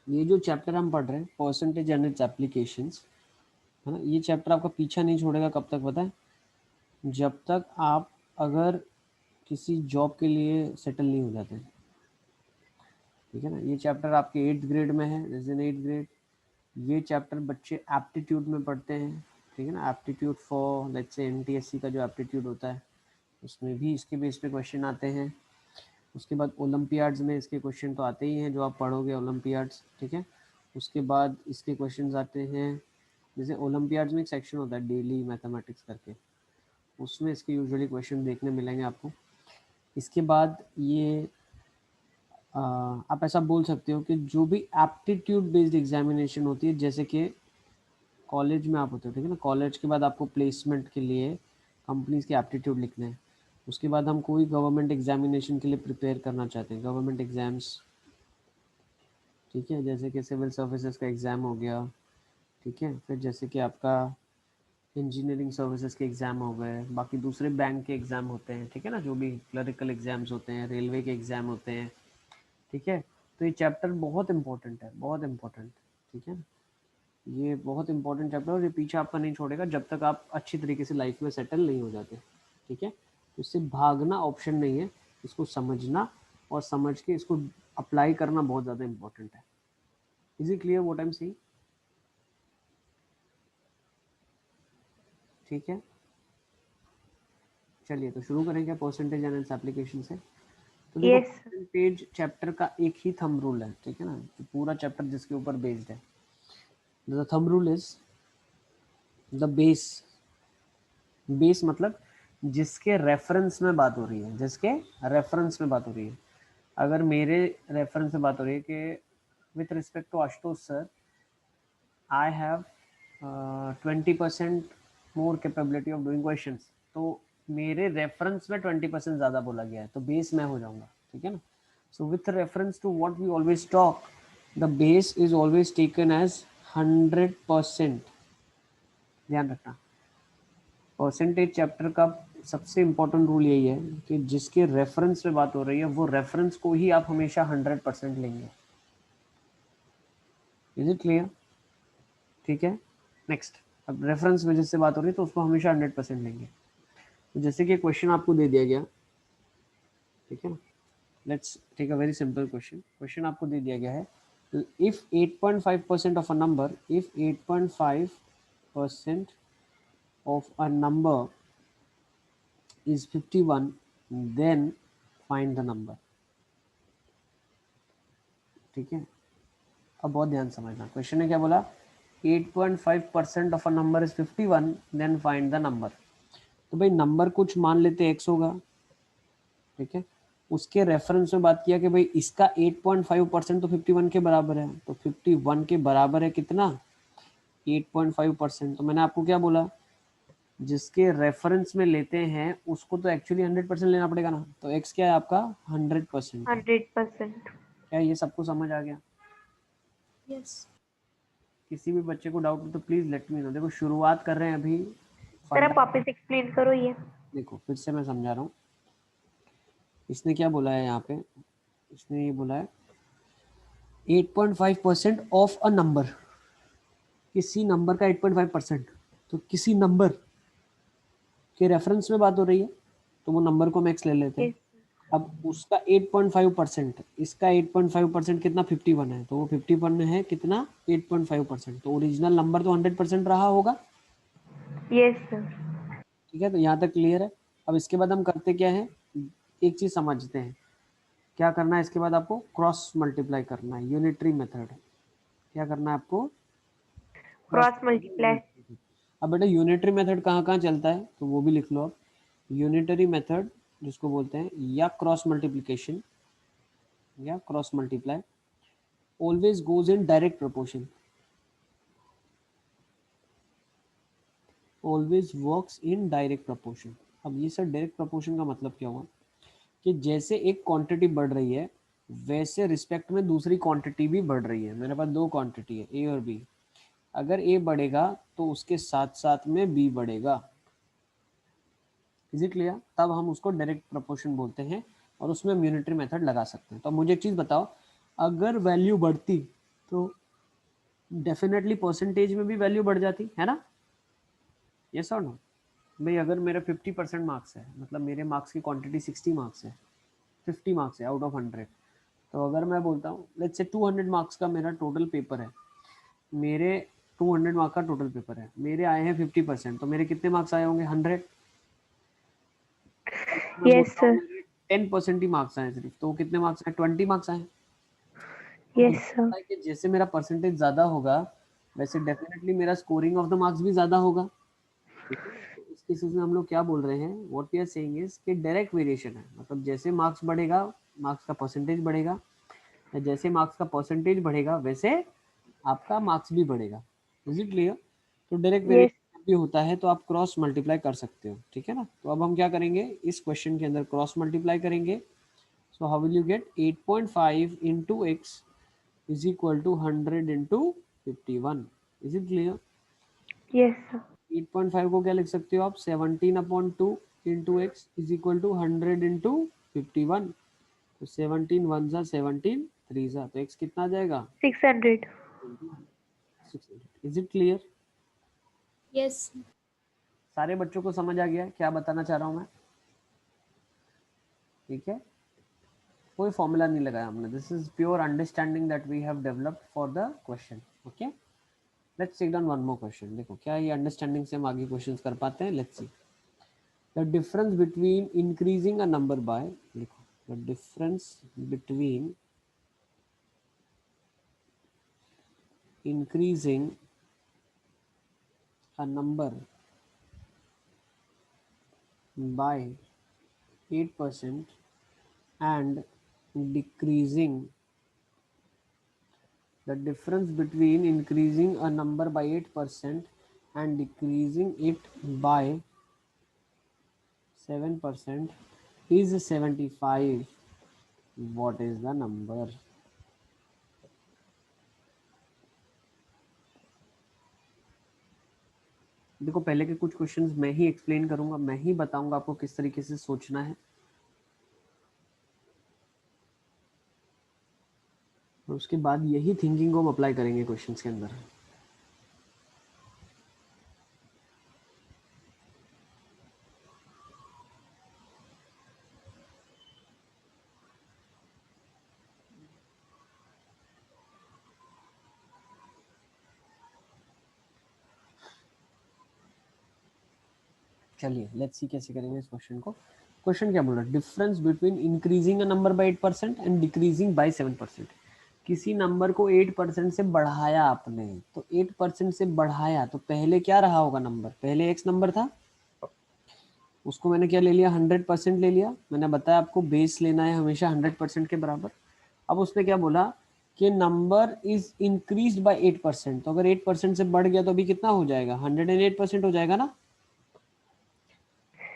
ये जो चैप्टर हम पढ़ रहे हैं परसेंटेज एंड इट्स एप्लीकेशंस, है ना, ये चैप्टर आपका पीछा नहीं छोड़ेगा कब तक पता है? जब तक आप अगर किसी जॉब के लिए सेटल नहीं हो जाते, ठीक है ना। ये चैप्टर आपके 8th ग्रेड में है, जैसे 8th ग्रेड। ये चैप्टर बच्चे एप्टीट्यूड में पढ़ते हैं, ठीक है ना। Aptitude for let's say NTSC का जो एप्टीट्यूड होता है उसमें भी इसके बेस पे क्वेश्चन आते हैं। उसके बाद ओलंपियाड्स में इसके क्वेश्चन तो आते ही हैं जो आप पढ़ोगे ओलंपियाड्स, ठीक है। उसके बाद इसके क्वेश्चन आते हैं, जैसे ओलंपियाड्स में एक सेक्शन होता है डेली मैथमेटिक्स करके, उसमें इसके यूजुअली क्वेश्चन देखने मिलेंगे आपको। इसके बाद ये आप ऐसा बोल सकते हो कि जो भी एप्टीट्यूड बेस्ड एग्जामिनेशन होती है, जैसे कि कॉलेज में आप होते हो, ठीक है ना, कॉलेज के बाद आपको प्लेसमेंट के लिए कंपनीज के एप्टीट्यूड लिखने हैं। उसके बाद हम कोई गवर्नमेंट एग्जामिनेशन के लिए प्रिपेयर करना चाहते हैं, गवर्नमेंट एग्जाम्स, ठीक है, जैसे कि सिविल सर्विसेज का एग्ज़ाम हो गया, ठीक है। फिर जैसे कि आपका इंजीनियरिंग सर्विसेज के एग्ज़ाम हो गए, बाकी दूसरे बैंक के एग्ज़ाम होते हैं, ठीक है ना, जो भी क्लरिकल एग्ज़ाम्स होते हैं, रेलवे के एग्ज़ाम होते हैं, ठीक है। तो ये चैप्टर बहुत इंपॉर्टेंट है, बहुत इंपॉर्टेंट, ठीक है ना। ये बहुत इंपॉर्टेंट चैप्टर और ये पीछे आपका नहीं छोड़ेगा जब तक आप अच्छी तरीके से लाइफ में सेटल नहीं हो जाते, ठीक है। तो इससे भागना ऑप्शन नहीं है, इसको समझना और समझ के इसको अप्लाई करना बहुत ज़्यादा इंपॉर्टेंट है। Is it clear what I am saying? ठीक है, चलिए तो शुरू करेंगे परसेंटेज एंड इट्स एप्लीकेशन से। तो देखो यस सर। परसेंटेज चैप्टर का एक ही थंब रूल है, ठीक है ना, तो पूरा चैप्टर जिसके ऊपर बेस्ड है। The thumb rule is the base. Base मतलब जिसके रेफरेंस में बात हो रही है, जिसके रेफरेंस में बात हो रही है। अगर मेरे रेफरेंस में बात हो रही है कि with respect to Ashutosh sir I have 20% more capability of doing questions, तो मेरे रेफरेंस में 20% ज़्यादा बोला गया है, तो बेस मैं हो जाऊंगा, ठीक है ना। So with reference to what we always talk, the base is always taken as 100%। ध्यान रखना, परसेंटेज चैप्टर का सबसे इम्पोर्टेंट रूल यही है कि जिसके रेफरेंस में बात हो रही है वो रेफरेंस को ही आप हमेशा 100% लेंगे। Is it clear? ठीक है, नेक्स्ट। अब रेफरेंस में जिससे बात हो रही है तो उसको हमेशा 100% लेंगे। तो जैसे कि क्वेश्चन आपको दे दिया गया, ठीक है ना, let's take a very simple question. Question आपको दे दिया गया है, if 8.5% of a number, if 8.5% of a number is 51, then find the number। ठीक है, अब बहुत ध्यान समझना, क्वेश्चन ने क्या बोला, 8.5% of a number is 51, then find the number. तो भाई नंबर कुछ मान लेते x होगा, ठीक है। उसके रेफरेंस में बात किया कि भाई इसका 8.5% तो 51 के बराबर है, तो 51 के बराबर है कितना, 8.5%। तो मैंने आपको क्या बोला, जिसके रेफरेंस में लेते हैं उसको तो एक्चुअली 100% लेना पड़ेगा ना, तो x क्या है आपका, 100% है। 100%। क्या ये सबको समझ आ गया? यस किसी भी बच्चे को डाउट हो तो प्लीज लेट मी नो। देखो शुरुआत कर रहे हैं अभी, सर, आप फंडा। वापस एक्सप्लेन करो ये। देखो फिर से मैं समझा रहा हूँ, इसने क्या बोला है यहाँ पे, इसने ये बोला है 8.5% ऑफ अ नंबर, किसी नंबर का 8.5%, तो किसी नंबर के रेफरेंस में बात हो रही है तो वो नंबर को हम एक्स ले लेते हैं। यस अब उसका 8.5%, इसका 8.5% कितना, 51 है, तो वो 51 है कितना, 8.5%, तो ओरिजिनल नंबर तो 100% रहा होगा, यस सर। ठीक है। तो यहाँ तक क्लियर है। अब इसके बाद हम करते क्या है, एक चीज समझते हैं, क्या करना है इसके बाद, आपको क्रॉस मल्टीप्लाई करना है, यूनिटरी मेथड। क्या करना है आपको, क्रॉस। Cross multiply. अब बेटा यूनिटरी मेथड कहाँ कहाँ चलता है तो वो भी लिख लो आप। यूनिटरी मेथड जिसको बोलते हैं, या क्रॉस मल्टीप्लिकेशन या cross multiply, always goes in direct proportion, always works in direct proportion. अब ये सर डायरेक्ट प्रोपोर्शन का मतलब क्या हुआ, कि जैसे एक क्वांटिटी बढ़ रही है वैसे रिस्पेक्ट में दूसरी क्वांटिटी भी बढ़ रही है। मेरे पास दो क्वांटिटी है, ए और बी, अगर ए बढ़ेगा तो उसके साथ साथ में बी बढ़ेगा। Is it clear? तब हम उसको डायरेक्ट प्रोपोर्शन बोलते हैं और उसमें हम यूनिटरी मेथड लगा सकते हैं। तो अब मुझे एक चीज बताओ, अगर वैल्यू बढ़ती तो डेफिनेटली परसेंटेज में भी वैल्यू बढ़ जाती है ना, यस और नो। भाई अगर मेरा 50% मार्क्स है, मतलब मेरे मार्क्स की क्वांटिटी 60 मार्क्स है, 50 मार्क्स है आउट ऑफ 100, तो अगर मैं बोलता हूँ लेट्स से 200 मार्क्स का मेरा टोटल पेपर है, मेरे 200 मार्क्स का टोटल पेपर है, मेरे आए हैं 50%, तो मेरे कितने मार्क्स आए होंगे 100। मैं यस बोलता हूँ सर। मेरे 10% ही मार्क्स आए सिर्फ, तो कितने मार्क्स आए 20 मार्क्स आए। तो यस मुझे सर। पता है कि जैसे मेरा परसेंटेज ज़्यादा होगा वैसे डेफिनेटली मेरा स्कोरिंग ऑफ द मार्क्स भी ज़्यादा होगा, ठीक है। तो इस केसेस में हम लोग क्या बोल रहे हैं, what we are saying is कि डायरेक्ट वेरिएशन है, मतलब जैसे मार्क्स बढ़ेगा मार्क्स का परसेंटेज बढ़ेगा, या जैसे मार्क्स का परसेंटेज बढ़ेगा वैसे आपका मार्क्स भी बढ़ेगा। Is it clear? तो डायरेक्ट यस। वेरिएशन भी होता है तो आप क्रॉस मल्टीप्लाई कर सकते हो, ठीक है ना। तो अब हम क्या करेंगे, इस क्वेश्चन के अंदर क्रॉस मल्टीप्लाई करेंगे। So how will you get 8.5 into x is equal to 100 into 51। Is it clear? Yes sir. 8.5 को क्या लिख सकते हो आप, 17/2 into x is equal to 100 into 51। तो 17 वन ज़ा 17 थ्री ज़ा, तो एक्स कितना आ जाएगा 600। 600। Is it clear? यस। सारे बच्चों को समझ आ गया क्या बताना चाह रहा हूँ मैं, ठीक है। कोई फॉर्मूला नहीं लगाया हमने, this is pure understanding that we have developed for the question. Okay, let's take down one more question. देखो क्या ये अंडरस्टैंडिंग से हम आगे क्वेश्चंस कर पाते हैं, let's see. The difference between increasing a number by, लिखो, the difference between increasing a number by 8% and decreasing, the difference between increasing a number by 8% and decreasing it by 7% is 75। what is the number? देखो पहले के कुछ questions मैं ही explain करूंगा, मैं ही बताऊंगा आपको किस तरीके से सोचना है, और उसके बाद यही थिंकिंग को हम अप्लाई करेंगे क्वेश्चंस के अंदर। चलिए लेट्स सी कैसे करेंगे इस क्वेश्चन को। क्वेश्चन क्या बोल रहा है, difference between increasing a number by 8% and decreasing by 7%। किसी नंबर को 8% से बढ़ाया आपने, तो 8% से बढ़ाया तो पहले क्या रहा होगा नंबर, पहले एक्स नंबर था, उसको मैंने क्या ले लिया 100% ले लिया। मैंने बताया आपको बेस लेना है हमेशा 100% के बराबर। अब उसने क्या बोला कि नंबर इज इंक्रीज बाय 8%, तो अगर 8% से बढ़ गया तो अभी कितना हो जाएगा 108% हो जाएगा ना,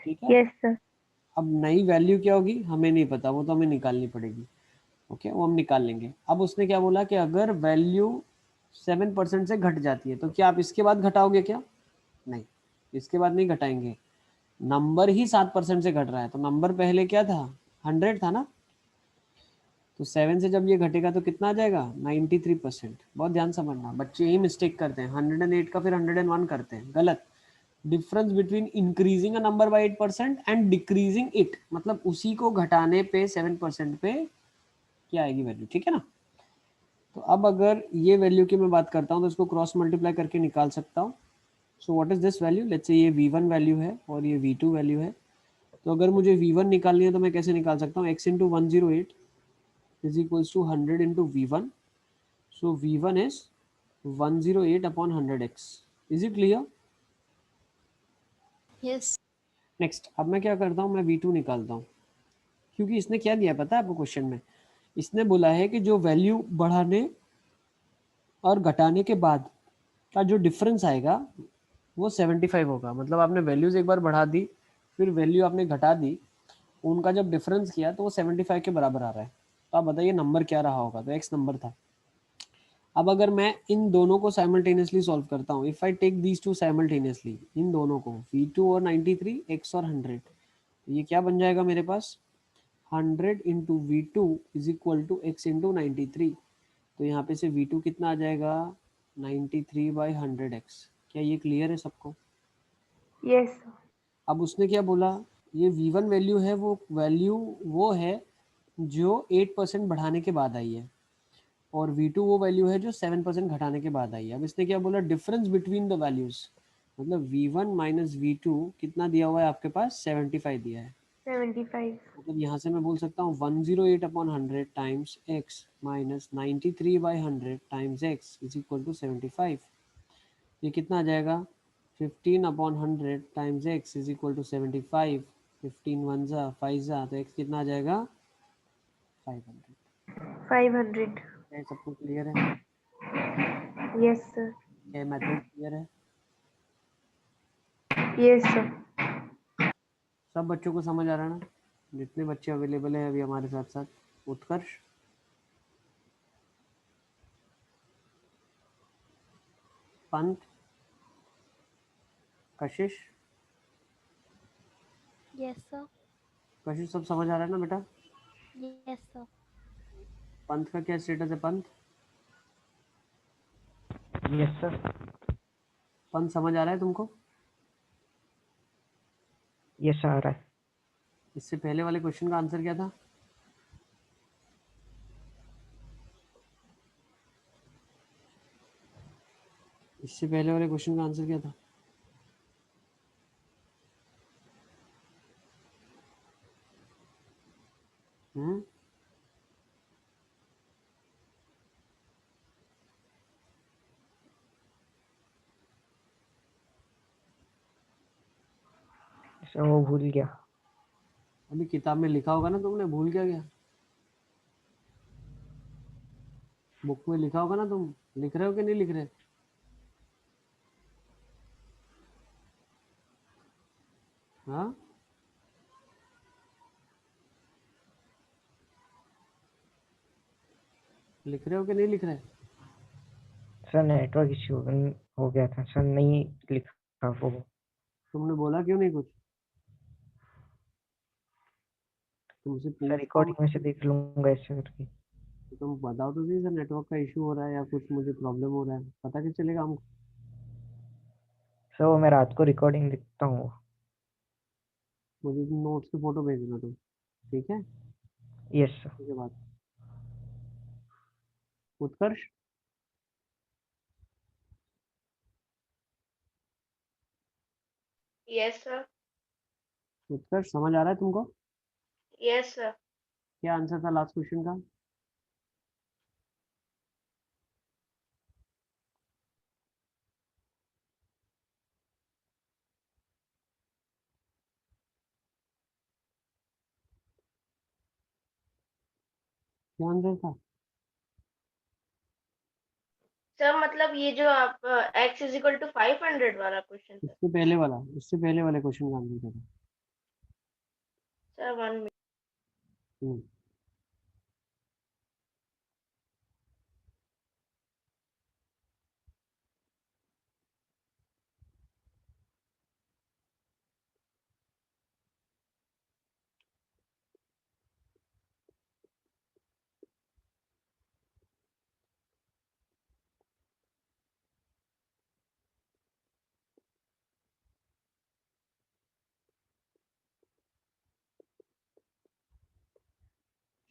ठीक है। Yes sir. अब नई वैल्यू क्या होगी हमें नहीं पता, वो तो हमें निकालनी पड़ेगी, ओके वो हम निकाल लेंगे। अब उसने क्या बोला कि अगर वैल्यू 7% से घट जाती है तो क्या आप इसके बाद घटाओगे क्या, नहीं इसके बाद नहीं घटाएंगे, नंबर ही 7% से घट रहा है, तो नंबर पहले क्या था 100 था ना, तो 7 से जब ये घटेगा तो कितना आ जाएगा 93%। बहुत ध्यान समझना, बच्चे यही मिस्टेक करते हैं, 108 का फिर 101 करते हैं, गलत। Difference between increasing a number by 8% and decreasing it, मतलब उसी को घटाने पे 7% पे क्या आएगी वैल्यू, ठीक है ना। तो अब अगर ये वैल्यू की मैं बात करता हूँ तो इसको क्रॉस मल्टीप्लाई करके निकाल सकता हूँ। So what is this value, let's say ये v1 वैल्यू है और ये v2 वैल्यू है। तो अगर मुझे v1 निकालनी है तो मैं कैसे निकाल सकता हूँ, x into 108 is equals to 100 into v1। So v1 is 108 upon 100x। Is it clear? Yes. Next अब मैं क्या करता हूँ, मैं v2 निकालता हूँ, क्योंकि इसने क्या दिया पता है आपको क्वेश्चन में, इसने बोला है कि जो वैल्यू बढ़ाने और घटाने के बाद का जो डिफरेंस आएगा वो 75 होगा। मतलब आपने वैल्यूज एक बार बढ़ा दी फिर वैल्यू आपने घटा दी, उनका जब डिफरेंस किया तो वो 75 के बराबर आ रहा है। तो आप बताइए नंबर क्या रहा होगा, तो एक्स नंबर था। अब अगर मैं इन दोनों को साइमल्टेनियसली सॉल्व करता हूँ, if I take these two simultaneously, इन दोनों को v2 और 93, x और 100, ये क्या बन जाएगा मेरे पास 100 into V two is equal to X into 93। तो यहाँ पे से V2 कितना आ जाएगा 93/100x। क्या ये क्लियर है सबको? Yes, sir. अब उसने क्या बोला, ये V1 वैल्यू है, वो है जो 8% बढ़ाने के बाद आई है, और V2 वो वैल्यू है जो 7% घटाने के बाद आई है। अब इसने क्या बोला, डिफरेंस बिटवीन द वैल्यूज, मतलब V1 माइनस V2 कितना दिया हुआ है आपके पास, 75 दिया है। 75. मतलब यहाँ से मैं बोल सकता हूँ 108/100 times x minus 93/100 times x is equal to 75। ये कितना आ जाएगा, 15/100 times x is equal to 75। 15 one जा 5 जा, तो x कितना आ जाएगा 500। 500. क्या सबको क्लियर है? Yes, sir. क्या मेथड क्लियर है? Yes, sir. सब बच्चों को समझ आ रहा है ना, जितने बच्चे अवेलेबल हैं अभी हमारे साथ साथ? उत्कर्ष, पंत, कशिश, Yes, sir. कशिश सब समझ आ रहा है ना बेटा? Yes, sir. पंत का क्या स्टेटस है? Pant, yes sir. पंत समझ आ रहा है तुमको? यस आ रहा है। इससे पहले वाले क्वेश्चन का आंसर क्या था? इससे पहले वाले क्वेश्चन का आंसर क्या था? हम्म, सर वो भूल गया। अभी किताब में लिखा होगा ना तुमने, भूल क्या गया? बुक में लिखा होगा ना, तुम लिख रहे हो कि नहीं लिख रहे? हाँ, लिख रहे हो कि नहीं लिख रहे? सर नेटवर्क इश्यू हो गया था सर, नहीं लिखा वो। तुमने बोला क्यों नहीं कुछ? तुमसे सर पूछता हूँ रिकॉर्डिंग में से देख लूंगा ऐसे करके। तो तुम बताओ तो सही, सर नेटवर्क का इशू हो रहा है या कुछ मुझे प्रॉब्लम हो रहा है, पता कैसे चलेगा हमको? सर वो मैं रात को रिकॉर्डिंग देखता हूँ। मुझे नोट्स की फोटो भेजना तुम, ठीक है? Yes sir. उसके बाद उत्कर्ष, Yes, sir. उत्कर्ष समझ आ रहा है तुमको? Yes, sir. क्या आंसर था लास्ट क्वेश्चन का? क्या आंसर था? सर मतलब ये जो आप x इज इक्वल टू 500 वाला क्वेश्चन सर। इससे पहले वाले क्वेश्चन का आंसर क्या था? Sir 1 minute. हम्म,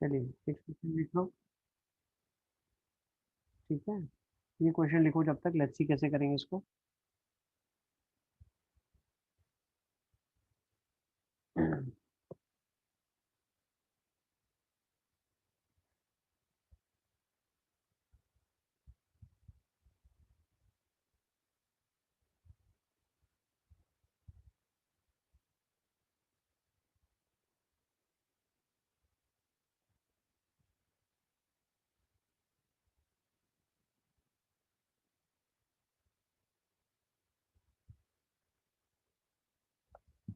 चलिए नेक्स्ट क्वेश्चन लिख लो, ठीक है? ये क्वेश्चन लिखो जब तक, लेट्स सी कैसे करेंगे इसको।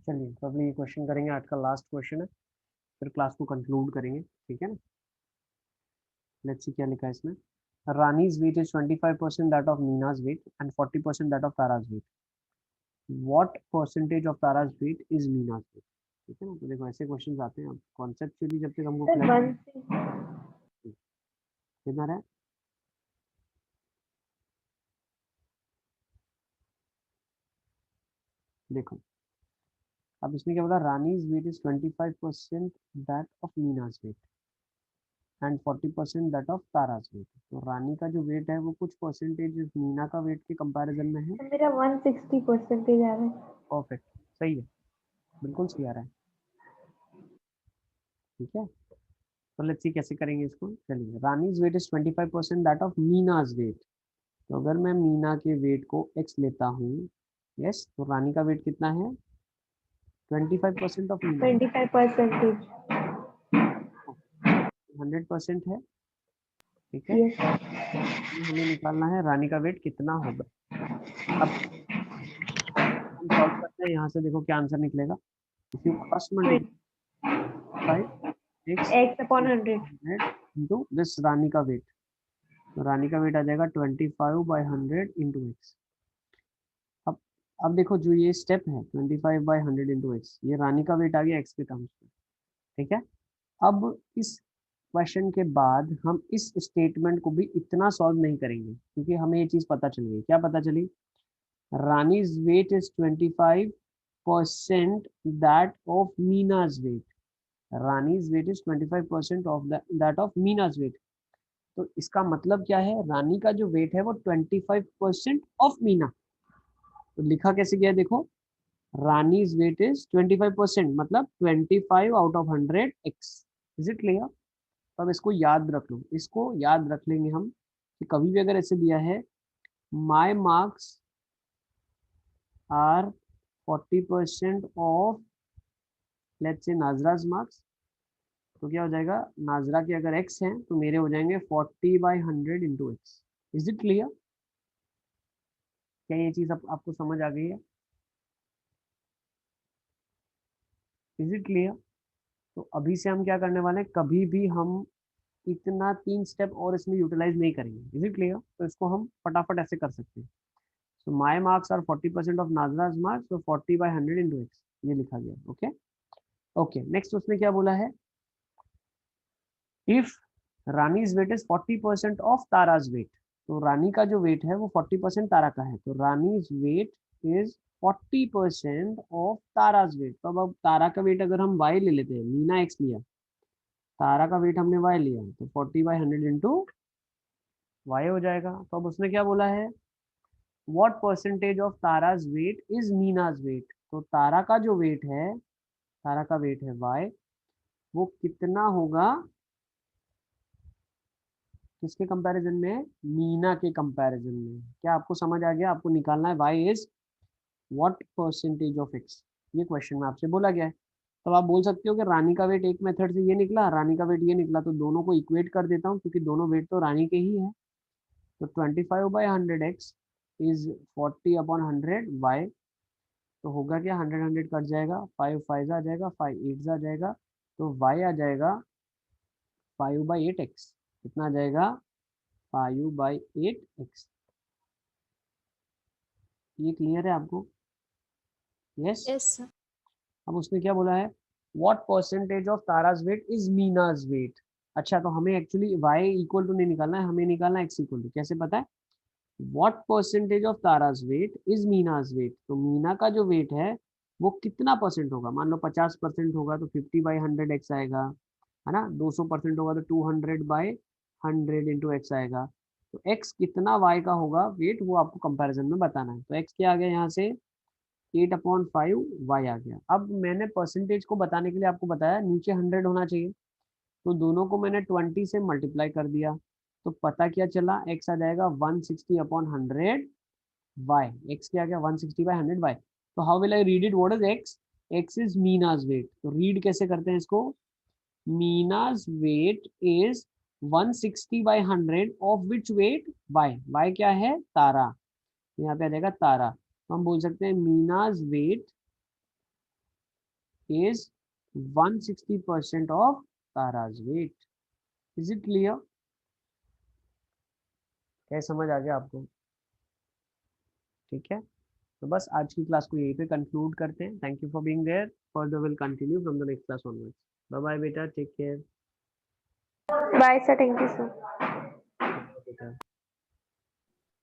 चलिए तो अभी ये क्वेश्चन करेंगे, आज का लास्ट क्वेश्चन है, फिर क्लास को कंक्लूड करेंगे, ठीक है ना? लेट्स सी क्या लिखा है इसमें। Rani's weight is 25% that of Nina's weight and 40% that of Tara's weight. What percentage of Tara's weight is Nina's weight? ठीक है ना? तो देखो ऐसे क्वेश्चन आते हैं, अब कॉन्सेप्चुअली जब तक हमको Sir, क्लैरिटी one thing. कितना रहा है, देखो अब इसने क्या बोला, Rani's weight is 25% that of Meena's weight and 40% that of Tara's weight. तो रानी का जो वेट है वो कुछ परसेंटेज मीना का वेट के कंपैरिजन में है। मेरा 160% आ रहा है। परफेक्ट, सही है, बिल्कुल सही आ रहा है। ठीक है, तो लेट्स सी कैसे करेंगे इसको। चलिए, Rani's weight is 25% that of Meena's weight. तो अगर मैं मीना के वेट को x लेता हूँ, यस, तो रानी का वेट कितना है, 25% ऑफ मीना, 25%। 100% है। ठीक है, यस। हमें निकालना है रानी का वेट कितना होगा। अब हम सॉल्व करते हैं, यहाँ से देखो क्या आंसर निकलेगा। If you cross multiply x/100। Into this Rani का वेट, तो रानी का वेट आ जाएगा 25/100 इंटू एक्स। अब देखो जो ये स्टेप है 25/100 इंटू एक्स, ये रानी का वेट आ गया एक्स के टर्म्स में। ठीक है, अब इस क्वेश्चन के बाद हम इस स्टेटमेंट को भी इतना सॉल्व नहीं करेंगे, क्योंकि हमें ये चीज पता चल गई। क्या पता चली, Rani's weight is 25% that of Meena's weight. Rani's weight is 25% of that of Meena's weight. तो इसका मतलब क्या है, रानी का जो वेट है वो 25% ऑफ मीना। तो लिखा कैसे गया देखो, रानीज वेट इज 25%, मतलब 25 out of 100 x. Is it clear. तो अब इसको याद रख लो, इसको याद रख लेंगे हम कि कभी भी अगर ऐसे दिया है my marks are 40% of let's say Nazraj marks, तो क्या हो जाएगा, नाजरा के अगर x हैं तो मेरे हो जाएंगे 40/100 into x. Is it clear. क्या ये चीज आपको समझ आ गई है, इज इट क्लियर। तो अभी से हम क्या करने वाले हैं, कभी भी हम इतना 3 स्टेप और इसमें यूटिलाइज नहीं करेंगे। Is it clear. तो इसको हम फटाफट ऐसे कर सकते हैं। So my marks are 40% of Nazraj marks, तो 40/100 इंटू एक्स, ये लिखा गया। ओके ओके, नेक्स्ट उसने क्या बोला है, if Rani's weight is 40% of Tara's weight. तो रानी का जो वेट है वो 40% तारा का है, तो Rani's weight is 40% of Tara's weight. तो अब तारा का वेट अगर हम y ले लेते हैं, मीना x लिया, तारा का वेट हमने y लिया, तो 40/100 इंटू y हो जाएगा। तो अब उसने क्या बोला है, what percentage of Tara's weight is Meena's weight. तो तारा का जो वेट है, तारा का वेट है y, वो कितना होगा किसके कंपैरिजन में, मीना के कंपैरिजन में। क्या आपको समझ आ गया, आपको निकालना है y is what percentage of x, ये क्वेश्चन में आपसे बोला गया है। तो आप बोल सकते हो कि रानी का वेट एक मेथड से ये निकला, रानी का वेट ये निकला, तो दोनों को इक्वेट कर देता हूँ क्योंकि दोनों वेट तो रानी के ही है। तो 25/100 x इज 40/100 y। तो होगा क्या, 100 कट जाएगा, 5 5 आ जाएगा, 5 8 आ जाएगा, तो y आ जाएगा 5/8x। कितना आ जाएगा, 5/8x। ये क्लियर है आपको, यस। Yes, sir. अब उसने क्या बोला है, what percentage of Tara's weight is Meena's weight. अच्छा, तो हमें एक्चुअली y इक्वल टू नहीं निकालना है, हमें निकालना है x इक्वल टू। कैसे पता है, what percentage of Tara's weight is Meena's weight. तो मीना का जो वेट है वो कितना परसेंट होगा, मान लो 50% होगा तो 50/100 x आएगा, है ना। 200% होगा तो 200/100 इंटू एक्स आएगा। तो x कितना y का होगा वेट, वो आपको कंपैरिजन में बताना है। तो x क्या आ गया यहाँ से, 8/5 y आ गया। अब मैंने परसेंटेज को बताने के लिए आपको बताया नीचे 100 होना चाहिए, तो दोनों को मैंने 20 से मल्टीप्लाई कर दिया, तो पता क्या चला, x आ जाएगा 160/100 y। x क्या आ गया, 160/100 y। तो how will I read it, what is x, x is Meena's weight. तो रीड कैसे करते हैं इसको, Meena's weight is 160/100 of which weight y। y क्या है, तारा, यहाँ पे आ जाएगा तारा। तो हम बोल सकते हैं Meena's weight is 160% of Tara's weight. Is it clear. क्या समझ आ गया आपको, ठीक है। तो बस आज की क्लास को यहीं पे कंक्लूड करते हैं। Thank you for being there, further will continue from the next class onwards. Bye bye बेटा, take care. Bye sir, thank you sir. बेटा।